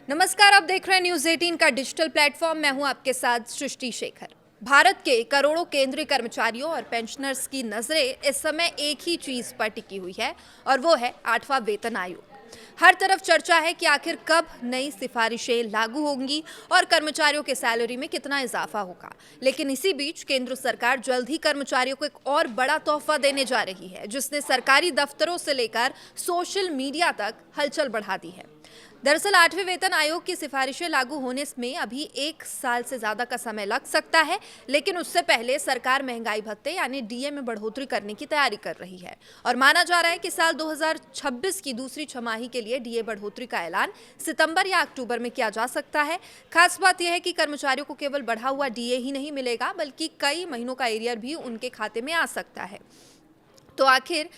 नमस्कार, आप देख रहे हैं न्यूज 18 का डिजिटल प्लेटफॉर्म। मैं हूं आपके साथ सृष्टि शेखर। भारत के करोड़ों केंद्रीय कर्मचारियों और पेंशनर्स की नजरें इस समय एक ही चीज पर टिकी हुई है और वो है 8वां वेतन आयोग। हर तरफ चर्चा है कि आखिर कब नई सिफारिशें लागू होंगी और कर्मचारियों के सैलरी में कितना इजाफा होगा। लेकिन इसी बीच केंद्र सरकार जल्द ही कर्मचारियों को एक और बड़ा तोहफा देने जा रही है, जिसने सरकारी दफ्तरों से लेकर सोशल मीडिया तक हलचल बढ़ा दी है। दरअसल 8वें वेतन आयोग की सिफारिशें लागू होने में अभी 1 साल से ज्यादा का समय लग सकता है, लेकिन उससे पहले सरकार महंगाई भत्ते यानी डीए में बढ़ोतरी करने की तैयारी कर रही है और माना जा रहा है कि साल 2026 की दूसरी छमाही के लिए डीए बढ़ोतरी का ऐलान सितंबर या अक्टूबर में किया जा सकता है। खास बात यह है कि कर्मचारियों को केवल बढ़ा हुआ डीए ही नहीं मिलेगा, बल्कि कई महीनों का एरियर भी उनके खाते में आ सकता है। तो आखिर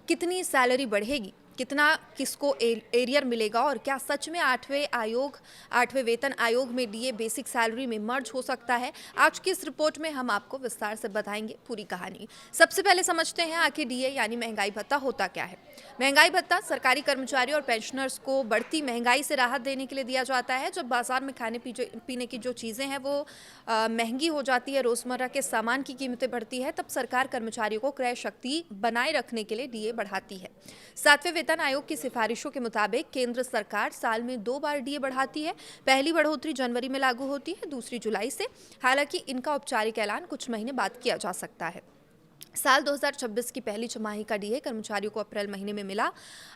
कितनी सैलरी बढ़ेगी, कितना किसको एरियर मिलेगा और क्या सच में 8वें वेतन आयोग में डीए बेसिक सैलरी में मर्ज हो सकता है? आज की इस रिपोर्ट में हम आपको विस्तार से बताएंगे पूरी कहानी। सबसे पहले समझते हैं आखिर डीए यानी महंगाई भत्ता होता क्या है। महंगाई भत्ता सरकारी कर्मचारियों और पेंशनर्स को बढ़ती महंगाई से राहत देने के लिए दिया जाता है। जब बाजार में खाने पीने की जो चीज़ें हैं वो महंगी हो जाती है, रोज़मर्रा के सामान की कीमतें बढ़ती है, तब सरकार कर्मचारियों को क्रय शक्ति बनाए रखने के लिए डीए बढ़ाती है। 7वें वेतन आयोग की सिफारिशों के मुताबिक केंद्र सरकार साल में 2 बार डीए बढ़ाती है। पहली बढ़ोतरी जनवरी में लागू होती है, दूसरी जुलाई से। हालांकि इनका औपचारिक ऐलान कुछ महीने बाद किया जा सकता है। साल 2026 की पहली छमाही का डीए कर्मचारियों को अप्रैल महीने में मिला।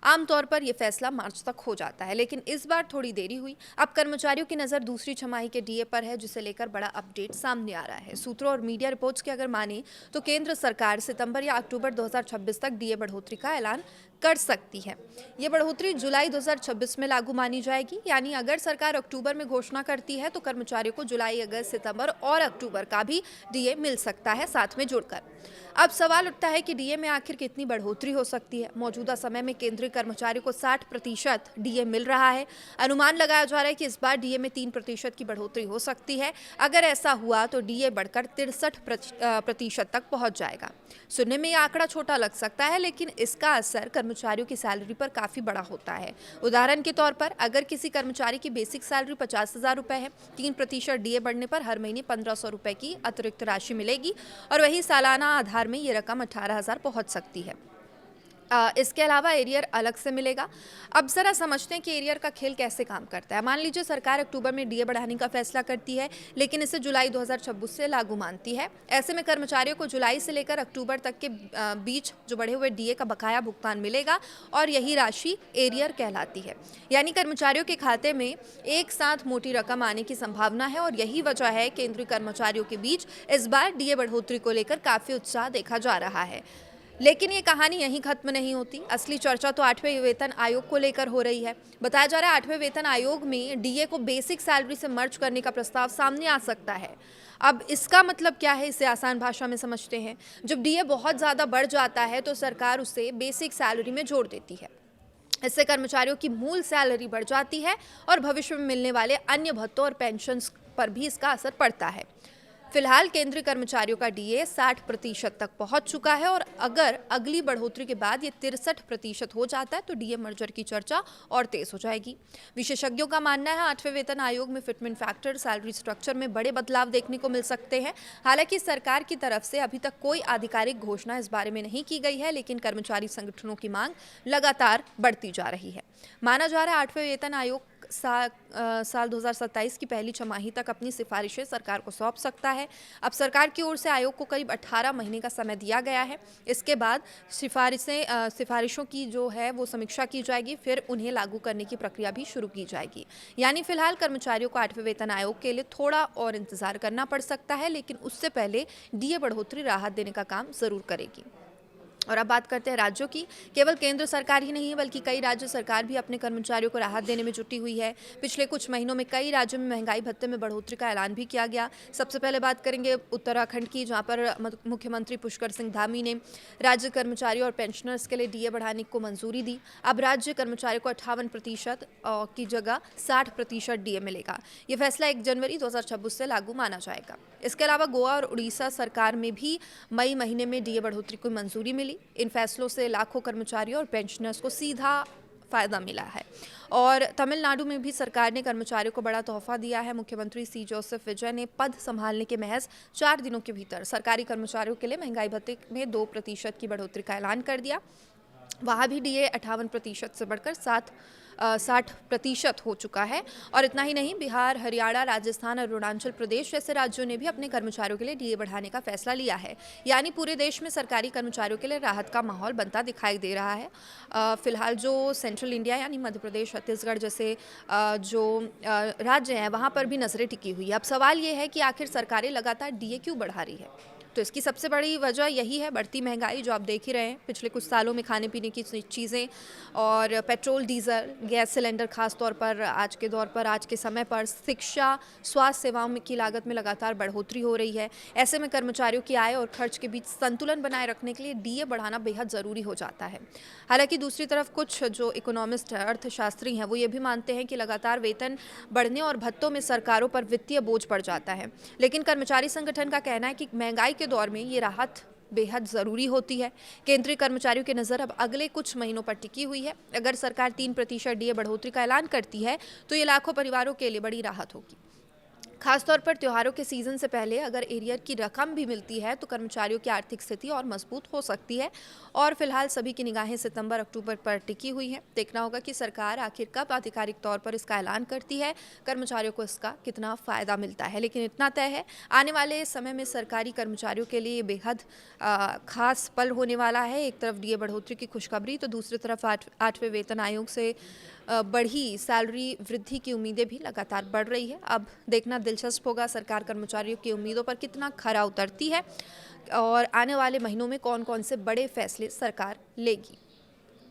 आमतौर पर यह फैसला मार्च तक हो जाता है, लेकिन इस बार थोड़ी देरी हुई। अब कर्मचारियों की नज़र दूसरी छमाही के डीए पर है, जिसे लेकर बड़ा अपडेट सामने आ रहा है। सूत्रों और मीडिया रिपोर्ट्स की अगर माने तो केंद्र सरकार सितंबर या अक्टूबर 2026 तक डीए बढ़ोतरी का ऐलान कर सकती है। ये बढ़ोतरी जुलाई 2026 में लागू मानी जाएगी, यानी अगर सरकार अक्टूबर में घोषणा करती है तो कर्मचारियों को जुलाई, अगस्त, सितंबर और अक्टूबर का भी डीए मिल सकता है साथ में जुड़कर। अब सवाल उठता है कि डीए में आखिर कितनी बढ़ोतरी हो सकती है। मौजूदा समय में केंद्रीय कर्मचारियों को 60% डीए मिल रहा है। अनुमान लगाया जा रहा है कि इस बार डीए में 3% की बढ़ोतरी हो सकती है। अगर ऐसा हुआ तो डीए बढ़कर 63% तक पहुंच जाएगा। सुनने में यह आंकड़ा छोटा लग सकता है, लेकिन इसका असर कर्मचारियों की सैलरी पर काफी बड़ा होता है। उदाहरण के तौर पर अगर किसी कर्मचारी की बेसिक सैलरी 50,000 रुपए है, 3% डीए बढ़ने पर हर महीने 1,500 रुपए की अतिरिक्त राशि मिलेगी और वही सालाना आधार में ये रकम 18,000 पहुंच सकती है। इसके अलावा एरियर अलग से मिलेगा। अब जरा समझते हैं कि एरियर का खेल कैसे काम करता है। मान लीजिए सरकार अक्टूबर में डीए बढ़ाने का फैसला करती है, लेकिन इसे जुलाई 2026 से लागू मानती है। ऐसे में कर्मचारियों को जुलाई से लेकर अक्टूबर तक के बीच जो बढ़े हुए डीए का बकाया भुगतान मिलेगा और यही राशि एरियर कहलाती है। यानी कर्मचारियों के खाते में एक साथ मोटी रकम आने की संभावना है और यही वजह है केंद्रीय कर्मचारियों के बीच इस बार डीए बढ़ोतरी को लेकर काफी उत्साह देखा जा रहा है। लेकिन ये कहानी यहीं खत्म नहीं होती। असली चर्चा तो 8वें वेतन आयोग को लेकर हो रही है। बताया जा रहा है 8वें वेतन आयोग में डीए को बेसिक सैलरी से मर्ज करने का प्रस्ताव सामने आ सकता है। अब इसका मतलब क्या है, इसे आसान भाषा में समझते हैं। जब डीए बहुत ज़्यादा बढ़ जाता है तो सरकार उसे बेसिक सैलरी में जोड़ देती है। इससे कर्मचारियों की मूल सैलरी बढ़ जाती है और भविष्य में मिलने वाले अन्य भत्तों और पेंशन पर भी इसका असर पड़ता है। फिलहाल केंद्रीय कर्मचारियों का डीए 60% तक पहुंच चुका है और अगर अगली बढ़ोतरी के बाद ये 63% हो जाता है तो डीए मर्जर की चर्चा और तेज हो जाएगी। विशेषज्ञों का मानना है 8वें वेतन आयोग में फिटमेंट फैक्टर, सैलरी स्ट्रक्चर में बड़े बदलाव देखने को मिल सकते हैं। हालांकि सरकार की तरफ से अभी तक कोई आधिकारिक घोषणा इस बारे में नहीं की गई है, लेकिन कर्मचारी संगठनों की मांग लगातार बढ़ती जा रही है। माना जा रहा है 8वें वेतन आयोग साल 2027 की पहली छमाही तक अपनी सिफारिशें सरकार को सौंप सकता है। अब सरकार की ओर से आयोग को करीब 18 महीने का समय दिया गया है। इसके बाद सिफारिशों की जो है वो समीक्षा की जाएगी, फिर उन्हें लागू करने की प्रक्रिया भी शुरू की जाएगी। यानी फिलहाल कर्मचारियों को 8वें वेतन आयोग के लिए थोड़ा और इंतजार करना पड़ सकता है, लेकिन उससे पहले डीए बढ़ोतरी राहत देने का काम जरूर करेगी। और अब बात करते हैं राज्यों की। केवल केंद्र सरकार ही नहीं है, बल्कि कई राज्य सरकार भी अपने कर्मचारियों को राहत देने में जुटी हुई है। पिछले कुछ महीनों में कई राज्यों में महंगाई भत्ते में बढ़ोतरी का ऐलान भी किया गया। सबसे पहले बात करेंगे उत्तराखंड की, जहां पर मुख्यमंत्री पुष्कर सिंह धामी ने राज्य कर्मचारियों और पेंशनर्स के लिए डीए बढ़ाने को मंजूरी दी। अब राज्य कर्मचारियों को 58% की जगह 60% डीए मिलेगा। ये फैसला 1 जनवरी 2026 से लागू माना जाएगा। इसके अलावा गोवा और उड़ीसा सरकार में भी मई महीने में डीए बढ़ोतरी को मंजूरी मिली। इन फैसलों से लाखों कर्मचारियों और पेंशनर्स को सीधा फ़ायदा मिला है। और तमिलनाडु में भी सरकार ने कर्मचारियों को बड़ा तोहफ़ा दिया है। मुख्यमंत्री सी जोसेफ विजय ने पद संभालने के महज 4 दिनों के भीतर सरकारी कर्मचारियों के लिए महंगाई भत्ते में 2% की बढ़ोतरी का ऐलान कर दिया। वहाँ भी डीए 58% से बढ़कर 60% हो चुका है। और इतना ही नहीं, बिहार, हरियाणा, राजस्थान और अरुणाचल प्रदेश जैसे राज्यों ने भी अपने कर्मचारियों के लिए डीए बढ़ाने का फैसला लिया है। यानी पूरे देश में सरकारी कर्मचारियों के लिए राहत का माहौल बनता दिखाई दे रहा है। फिलहाल जो सेंट्रल इंडिया यानी मध्य प्रदेश, छत्तीसगढ़ जैसे राज्य हैं, वहाँ पर भी नज़रें टिकी हुई है। अब सवाल ये है कि आखिर सरकारें लगातार डीए क्यों बढ़ा रही है? तो इसकी सबसे बड़ी वजह यही है, बढ़ती महंगाई, जो आप देख ही रहे हैं। पिछले कुछ सालों में खाने पीने की चीज़ें और पेट्रोल, डीजल, गैस सिलेंडर, खास तौर पर आज के दौर पर, आज के समय पर शिक्षा, स्वास्थ्य सेवाओं की लागत में लगातार बढ़ोतरी हो रही है। ऐसे में कर्मचारियों की आय और खर्च के बीच संतुलन बनाए रखने के लिए डीए बढ़ाना बेहद ज़रूरी हो जाता है। हालांकि दूसरी तरफ कुछ जो इकोनॉमिस्ट, अर्थशास्त्री हैं, वो ये भी मानते हैं कि लगातार वेतन बढ़ने और भत्तों में सरकारों पर वित्तीय बोझ पड़ जाता है। लेकिन कर्मचारी संगठन का कहना है कि महंगाई के दौर में ये राहत बेहद ज़रूरी होती है। केंद्रीय कर्मचारियों की नज़र अब अगले कुछ महीनों पर टिकी हुई है। अगर सरकार 3% डीए बढ़ोतरी का ऐलान करती है तो ये लाखों परिवारों के लिए बड़ी राहत होगी। खासतौर पर त्योहारों के सीज़न से पहले अगर एरियर की रकम भी मिलती है तो कर्मचारियों की आर्थिक स्थिति और मजबूत हो सकती है। और फिलहाल सभी की निगाहें सितंबर अक्टूबर पर टिकी हुई हैं। देखना होगा कि सरकार आखिर कब आधिकारिक तौर पर इसका ऐलान करती है, कर्मचारियों को इसका कितना फ़ायदा मिलता है। लेकिन इतना तय है, आने वाले समय में सरकारी कर्मचारियों के लिए बेहद खास पल होने वाला है। एक तरफ डीए बढ़ोतरी की खुशखबरी, तो दूसरी तरफ 8वें वेतन आयोग से बढ़ी सैलरी वृद्धि की उम्मीदें भी लगातार बढ़ रही है। अब देखना दिलचस्प होगा सरकार कर्मचारियों की उम्मीदों पर कितना खरा उतरती है और आने वाले महीनों में कौन कौन से बड़े फैसले सरकार लेगी।